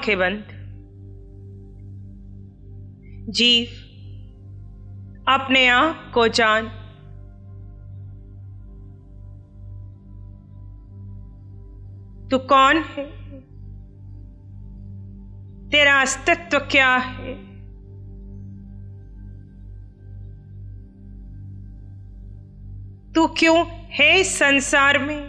आंखें बंद। जीव, अपने आप को जान। तू कौन है? तेरा अस्तित्व क्या है? तू क्यों है इस संसार में?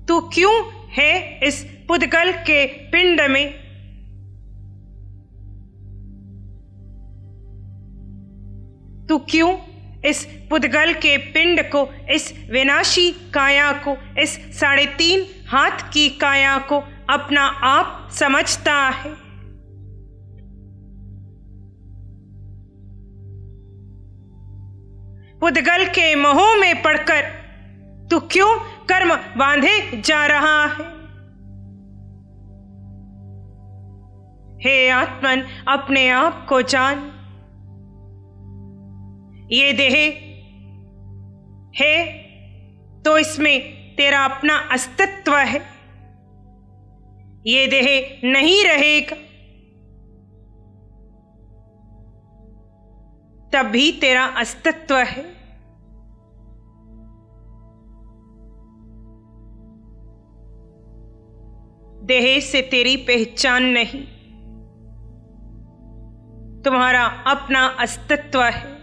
तू क्यों है इस पुद्गल के पिंड में? तू क्यों इस पुद्गल के पिंड को, इस विनाशी काया को, इस 3.5 हाथ की काया को अपना आप समझता है? पुद्गल के मोह में पड़कर तू क्यों कर्म बांधे जा रहा है? हे आत्मन, अपने आप को जान। ये देह है तो इसमें तेरा अपना अस्तित्व है। ये देह नहीं रहेगा तब भी तेरा अस्तित्व है। देह से तेरी पहचान नहीं, तुम्हारा अपना अस्तित्व है।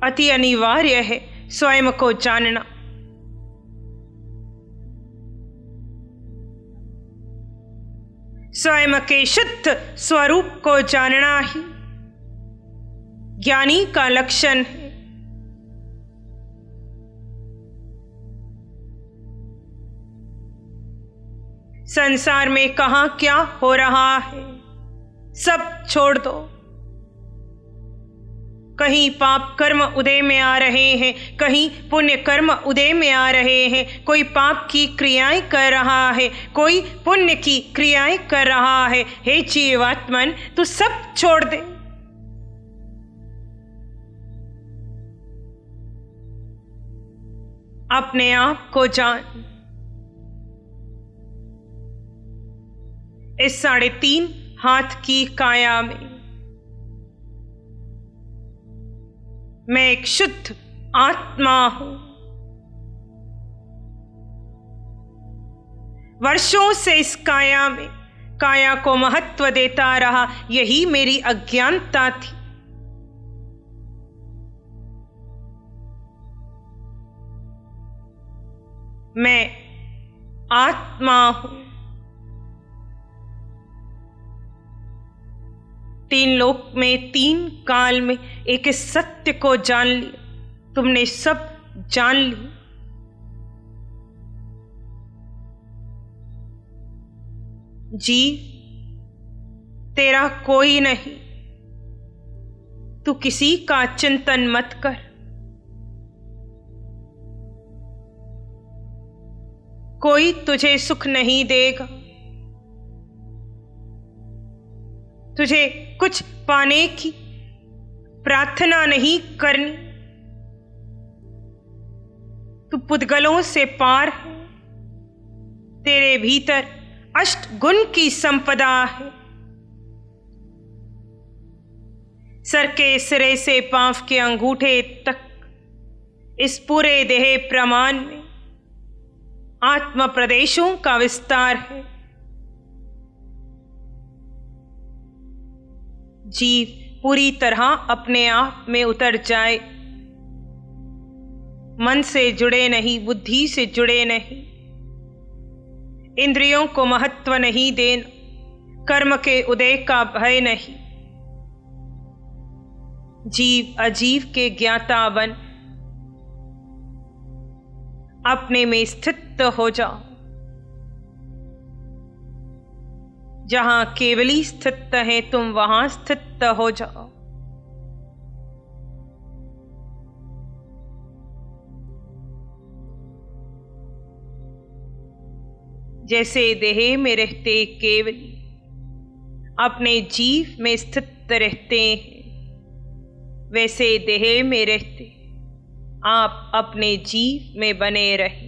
अति अनिवार्य है स्वयं को जानना। स्वयं के शुद्ध स्वरूप को जानना ही ज्ञानी का लक्षण है। संसार में कहां क्या हो रहा है सब छोड़ दो। कहीं पाप कर्म उदय में आ रहे हैं, कहीं पुण्य कर्म उदय में आ रहे हैं। कोई पाप की क्रियाएं कर रहा है, कोई पुण्य की क्रियाएं कर रहा है। हे जीवात्मन, तू सब छोड़ दे। अपने आप को जान। इस 3.5 हाथ की काया में मैं एक शुद्ध आत्मा हूं। वर्षों से इस काया को महत्व देता रहा, यही मेरी अज्ञानता थी। मैं आत्मा हूं। 3 लोक में 3 काल में एक सत्य को जान लिया। तुमने सब जान ली। जीव, तेरा कोई नहीं। तू किसी का चिंतन मत कर। कोई तुझे सुख नहीं देगा। तुझे कुछ पाने की प्रार्थना नहीं करनी। तू पुद्गलों से पार है। तेरे भीतर 8 गुण की संपदा है। सर के सिरे से पांव के अंगूठे तक इस पूरे देह प्रमाण में आत्म प्रदेशों का विस्तार है। जीव पूरी तरह अपने आप में उतर जाए। मन से जुड़े नहीं, बुद्धि से जुड़े नहीं, इंद्रियों को महत्व नहीं देना, कर्म के उदय का भय नहीं। जीव अजीव के ज्ञाता बन अपने में स्थित हो जाओ। जहां केवली स्थित है तुम वहां स्थित हो जाओ। जैसे देह में रहते केवली अपने जीव में स्थित रहते हैं, वैसे देह में रहते आप अपने जीव में बने रहे।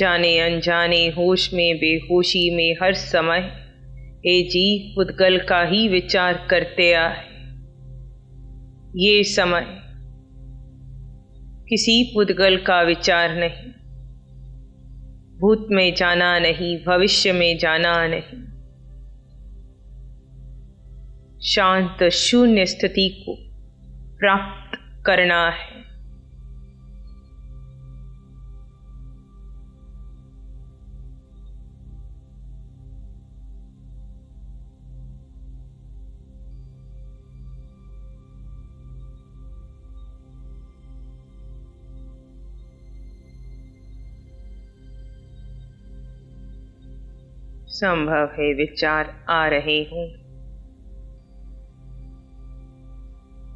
जाने अनजाने, होश में बेहोशी में, हर समय ये जीव पुद्गल का ही विचार करते आए। ये समय किसी पुद्गल का विचार नहीं, भूत में जाना नहीं, भविष्य में जाना नहीं, शांत शून्य स्थिति को प्राप्त करना है। संभव है विचार आ रहे हों।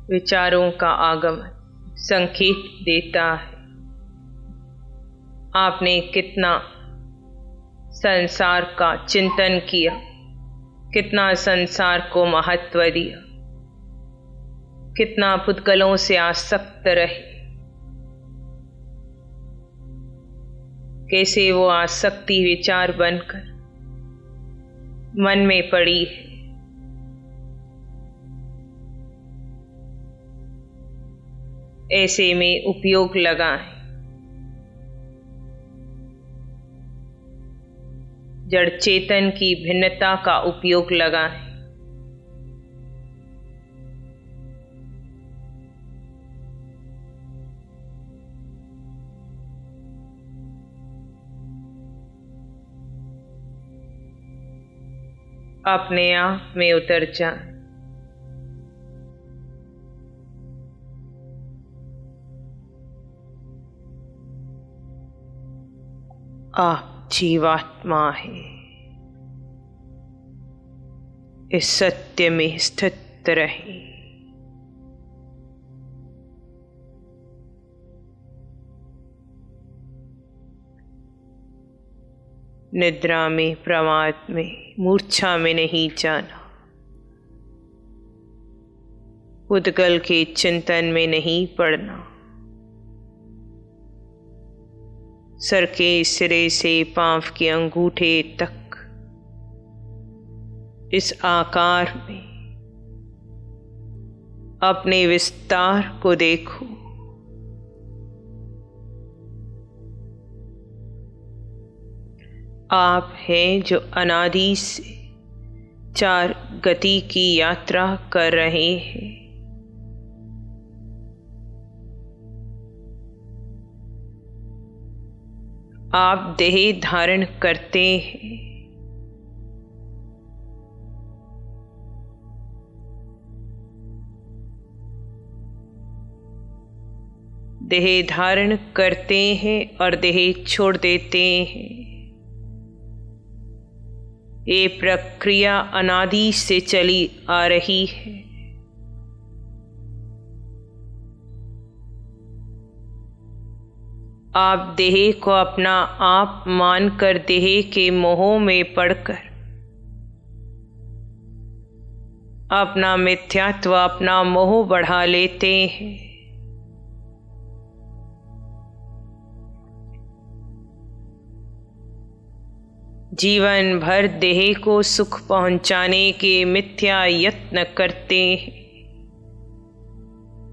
विचारों का आगमन संकेत देता है आपने कितना संसार का चिंतन किया, कितना संसार को महत्व दिया, कितना पुद्गलों से आसक्त रहे, कैसे वो आसक्ति विचार बनकर मन में पड़ी है। ऐसे में उपयोग लगाएं। जड़ चेतन की भिन्नता का उपयोग लगाएं। अपने आप में उतर जाएं। आप जीवात्मा है, इस सत्य में स्थित रहे। निद्रा में, प्रमाद में, मूर्छा में नहीं जाना, पुद्गल के चिंतन में नहीं पड़ना। सर के सिरे से पांव के अंगूठे तक इस आकार में अपने विस्तार को देखो। आप हैं जो अनादि से चार गति की यात्रा कर रहे हैं। आप देह धारण करते हैं। देह धारण करते हैं और देह छोड़ देते हैं। ये प्रक्रिया अनादि से चली आ रही है। आप देह को अपना आप मानकर देह के मोह में पड़कर अपना मिथ्यात्व, अपना मोह बढ़ा लेते हैं। जीवन भर देह को सुख पहुंचाने के मिथ्या यत्न करते हैं।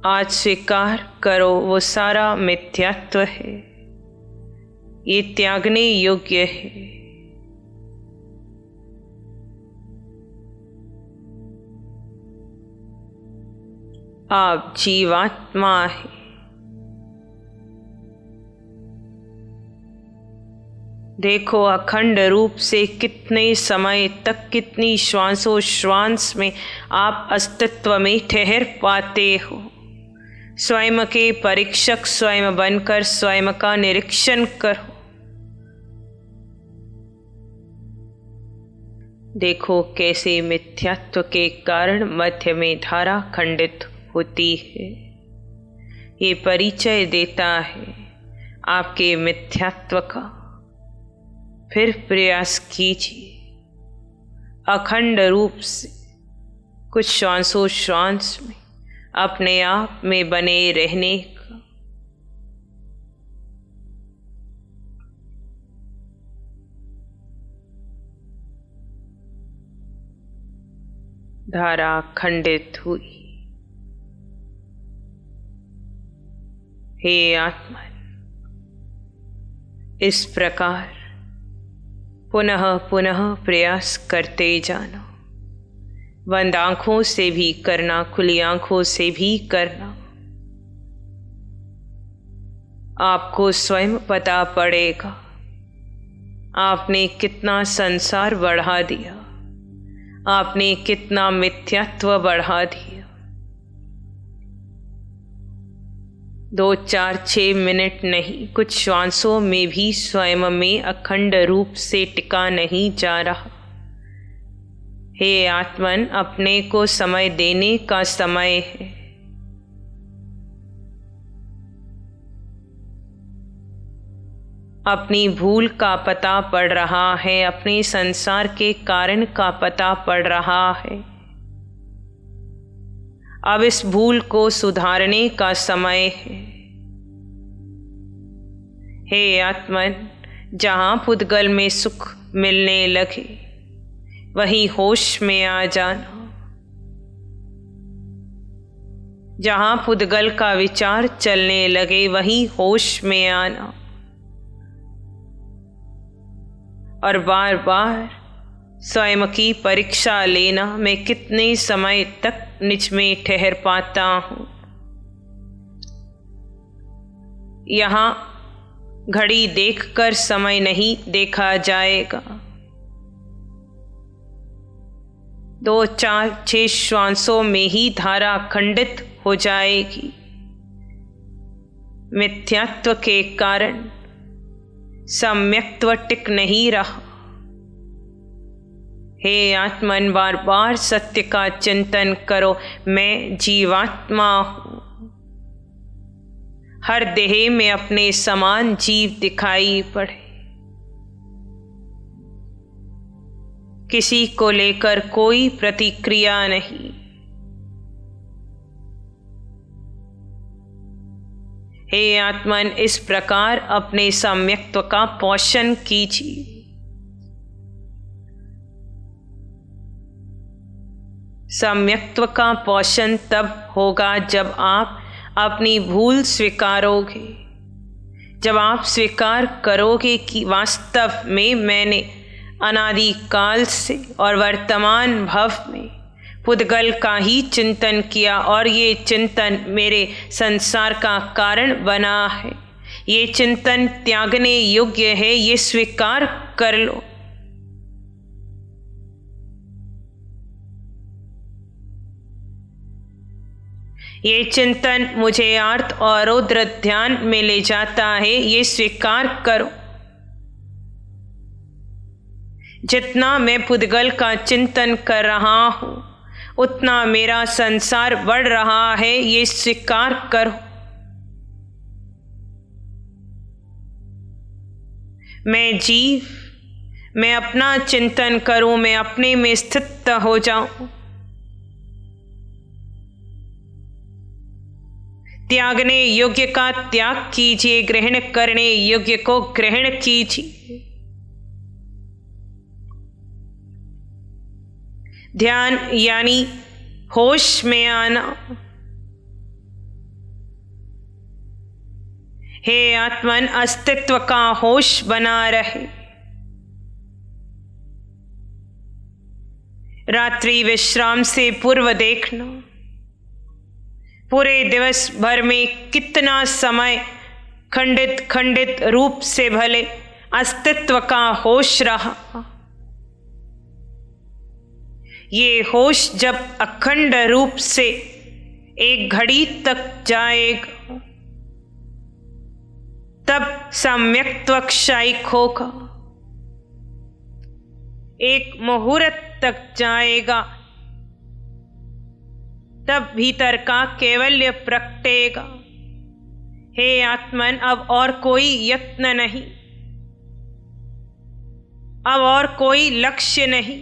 आज स्वीकार करो वो सारा मिथ्यात्व है, ये त्यागने योग्य है। आप जीवात्मा है। देखो अखंड रूप से कितने समय तक, कितनी श्वासोश्वास में आप अस्तित्व में ठहर पाते हो। स्वयं के परीक्षक स्वयं बनकर स्वयं का निरीक्षण करो। देखो कैसे मिथ्यात्व के कारण मध्य में धारा खंडित होती है। ये परिचय देता है आपके मिथ्यात्व का। फिर प्रयास कीजिए अखंड रूप से कुछ श्वासोश्वास में अपने आप में बने रहने का। धारा खंडित हुई। हे आत्मन, इस प्रकार पुनः पुनः प्रयास करते जाना। बंद आंखों से भी करना, खुली आंखों से भी करना। आपको स्वयं पता पड़ेगा आपने कितना संसार बढ़ा दिया, आपने कितना मिथ्यात्व बढ़ा दिया। 2, 4, 6 मिनट नहीं, कुछ श्वासों में भी स्वयं में अखंड रूप से टिका नहीं जा रहा। हे आत्मन, अपने को समय देने का समय है। अपनी भूल का पता पड़ रहा है, अपने संसार के कारण का पता पड़ रहा है। अब इस भूल को सुधारने का समय है। हे आत्मन, जहां पुद्गल में सुख मिलने लगे वहीं होश में आ जाना। जहां पुद्गल का विचार चलने लगे वहीं होश में आना। और बार बार स्वयं की परीक्षा लेना, मैं कितने समय तक निज में ठहर पाता हूँ। यहाँ घड़ी देखकर समय नहीं देखा जाएगा। 2, 4, 6 श्वासों में ही धारा खंडित हो जाएगी। मिथ्यात्व के कारण सम्यक्त्व टिक नहीं रहा। हे आत्मन, बार बार सत्य का चिंतन करो। मैं जीवात्मा हूँ। हर देह में अपने समान जीव दिखाई पड़े। किसी को लेकर कोई प्रतिक्रिया नहीं। हे आत्मन, इस प्रकार अपने सम्यक्त्व का पोषण कीजिए। सम्यक्त्व का पोषण तब होगा जब आप अपनी भूल स्वीकारोगे, जब आप स्वीकार करोगे कि वास्तव में मैंने अनादि काल से और वर्तमान भव में पुद्गल का ही चिंतन किया और ये चिंतन मेरे संसार का कारण बना है। ये चिंतन त्यागने योग्य है, ये स्वीकार कर लो। ये चिंतन मुझे आर्त और रौद्र ध्यान में ले जाता है, ये स्वीकार करो। जितना मैं पुद्गल का चिंतन कर रहा हूँ उतना मेरा संसार बढ़ रहा है, ये स्वीकार करो। मैं जीव, मैं अपना चिंतन करूं, मैं अपने में स्थित हो जाऊं। त्यागने योग्य का त्याग कीजिए, ग्रहण करने योग्य को ग्रहण कीजिए। ध्यान यानी होश में आना। हे आत्मन, अस्तित्व का होश बना रहे। रात्रि विश्राम से पूर्व देखना, पूरे दिवस भर में कितना समय खंडित खंडित रूप से भले अस्तित्व का होश रहा। ये होश जब अखंड रूप से एक घड़ी तक जाएगा तब सम्यक्त्व क्षयिक होगा। एक मुहूर्त तक जाएगा तब भीतर का कैवल्य प्रकटेगा। हे आत्मन, अब और कोई यत्न नहीं, अब और कोई लक्ष्य नहीं।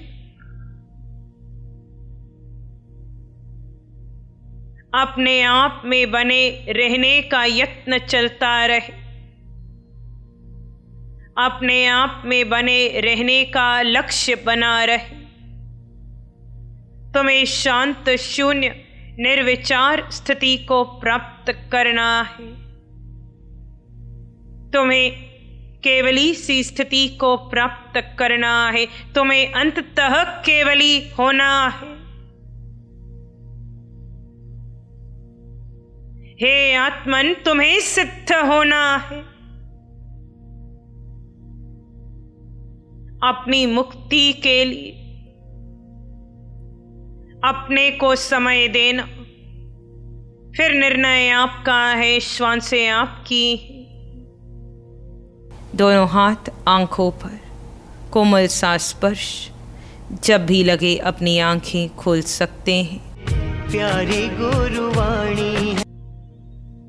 अपने आप में बने रहने का यत्न चलता रहे। अपने आप में बने रहने का लक्ष्य बना रहे। तुम्हें शांत शून्य निर्विचार स्थिति को प्राप्त करना है। तुम्हें केवली सी स्थिति को प्राप्त करना है। तुम्हें अंततः केवली होना है। हे आत्मन, तुम्हें सिद्ध होना है। अपनी मुक्ति के लिए अपने को समय देना, फिर निर्णय आपका है, श्वासें आपकी। दोनों हाथ आंखों पर, कोमल सा स्पर्श। जब भी लगे अपनी आंखें खोल सकते हैं। प्यारी गुरुवाणी।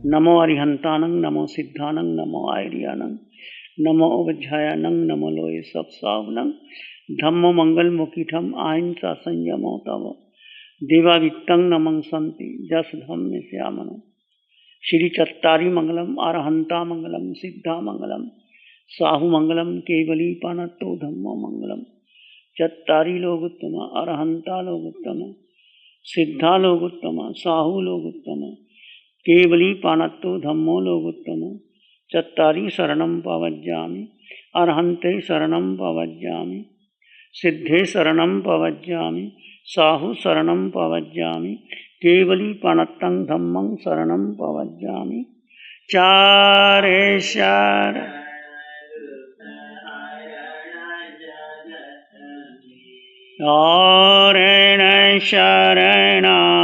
नमो अरिहंतानंग, नमो सिद्धानंग, नमो आयरियानंग, नमो अवध्यायानंग, नमो लोये सब सावनंग, धम्मो मंगल मुखिठम अहिंसा संयमो तव देवावित्तं नमं संति जस धम्मे श्यामनो। श्री चत्तारी मंगलम, अरहंता मंगलम, सिद्धा मंगलम, साहु मंगलम, केवली पानत्तो धम्मो मंगलम। चत्तारी लोगोत्तम, अरहंता लोगोत्तम, सिद्धा लोगोत्तम, साहु लोगोत्तम, केवली पानत्तो धम्मो लोगोत्तम। चत्तारी शरणं पवज्जामि, अरहन्ते शरणं पवज्जामि, सिद्धे शरणं पवज्जामि, साहु शरणं पवज्जामि, केवली पानत्तं धम्मं शरणं पवज्जामि। चारेश्वर शरण